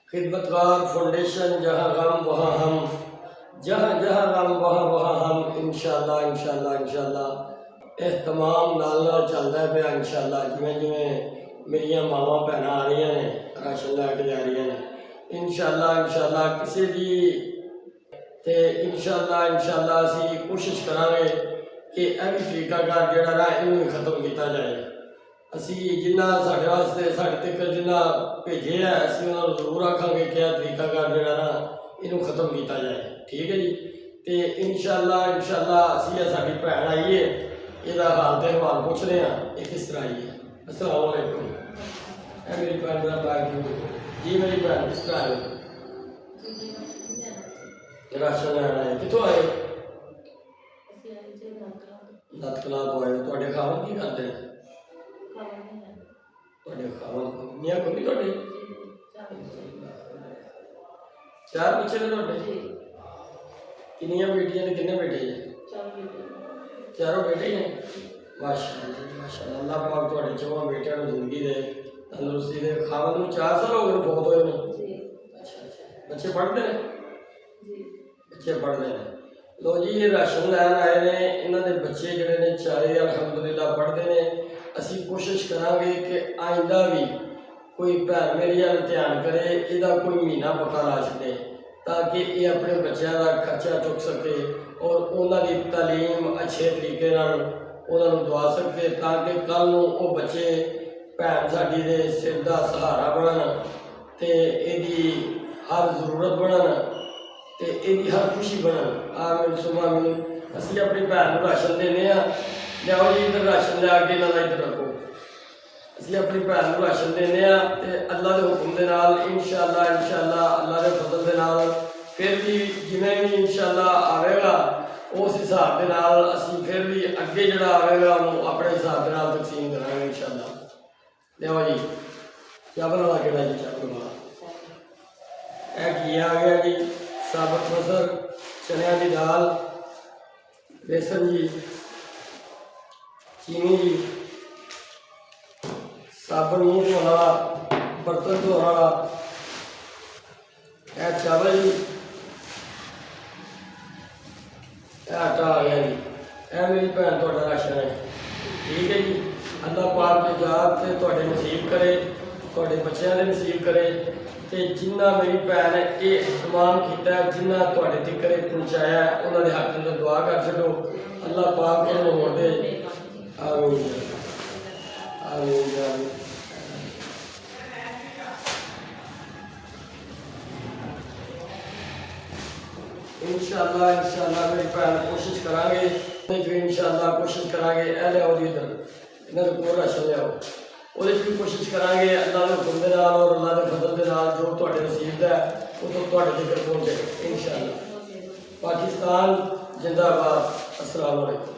खिदमतगार foundation, जहाँ गम वहाँ हम, जहाँ जहाँ गम वहाँ वहाँ हम। इंशाअल्लाह इंशाअल्लाह इंशाअल्लाह एहतमाम नाल चलता पे इंशाअल्लाह। जिमें जिमें मेरिया मावां भैन आ रही ने राशन लैके जा रही ने, इंशाअल्लाह इंशाअल्लाह किसी भी ते इंशाअल्लाह इंशाअल्लाह असी कोशिश करांगे कि यह भी तरीकाकार जिहड़ा ना इनू भी खत्म किया जाए। असी जिन्ना साढ़े वास्ते साढ़े तक जिन्ना भेजे है असी उन्होंने जरूर आखांगे कि यह तरीकाकार जिहड़ा ना इनू खत्म किया जाए। ठीक है जी। तो इंशाअल्लाह इंशाअल्लाह असी साड़ी भैन आई है, यदा हाल तो हवाल पूछ रहे हैं ये किस तरह आई है। अस्सलाम वालेकुम। है मेरी भैन का बैग जी, मेरी भैन किस तरह आई? राशन लैन आए, कितों आए? दत्त कलां तो आए। तुहाडे खावन की करते हैं? तुहाडे खावन मियां को भी तुहाडे चार बच्चे ने तुहाडे? कितनियां बेटियां ने कितने बेटे हैं? चारों बेटे हैं। माशाअल्लाह माशाअल्लाह। अल्लाह पाक तुहाडे चौहां बेटियां नूं जिंदगी दे, तंदुरुस्ती दे। खावन नूं 4 साल हो गए फौत होए ने? अच्छा अच्छा। बच्चे पढ़ते हैं? बच्चे पढ़ते हैं। लो जी, ये राशन लैन आए ने, इन्हों के बच्चे जोड़े ने चारे अलहमदुलिल्लाह पढ़ते हैं। असी कोशिश करांगे कि आइंदा भी कोई भैन मेरी हल ध्यान करे, इसका कोई महीना पक्का ला छे ताकि ये अपने बच्चों का खर्चा चुक सके और उन्होंने तालीम अच्छे तरीके उन्होंने दवा सके, ताकि कल वो बच्चे भैन साड़ी दे सिर का सहारा बनन ते इहदी हर जरूरत बनन ते इहदी हर खुशी बनन। आमीन सुमा आमीन। असी अपनी भैन को राशन देने, लियाओ जी इधर राशन लिया के इन्हों इधर रखो। असी अपनी भैन को राशन देने ते अल्लाह के हुक्म के नाल इंशाअल्लाह इंशाअल्लाह अल्लाह के फजल के नाल फिर भी जिमें भी इंशाअल्लाह आएगा उस हिसाब के नाल असी फिर भी अगे जिहड़ा आएगा उन्होंने अपने हिसाब के नाल तकसीम करांगे इंशाअल्लाह। लियाओ जी चावल वाला केड़ा जी? चावल वाला यह आ गया जी। साबुत मसर, चनिया की दाल, बेसन जी, चीनी जी, साबुन मुँह धोने वाला, बर्तन धोने वाला, यह चावल जी, यह आटा आ गया जी। यह मेरी भैन तुहाडा राशन है। ठीक है जी। अल्लाह पाक इजाज़त से तुहाडे नसीब करे, तुहाडे बच्चों के नसीब करे ते जिन्ना मेरी भैन ये इस्तेमाल किया, जिन्ना तुहाडे तक पहुँचाया उन्होंने हक में दुआ कर छो। अल्लाह पाक उन्होंने होर दे। आमीन आमीन आमीन। इंशाअल्लाह इंशाअल्लाह मेरी भैन कोशिश करांगे, इंशाअल्लाह कोशिश करांगे। ए लियाओ जी इधर, इन्होंने को राशन लियाओ, वो भी कोशिश करांगे अल्लाह के हुक्म के नाल और अल्लाह के फजल के नाल जो तुहाडे नसीब है वो तो तुहाडे तक पहुंचे इंशाअल्लाह। पाकिस्तान जिंदाबाद। अस्सलाम वालेकुम।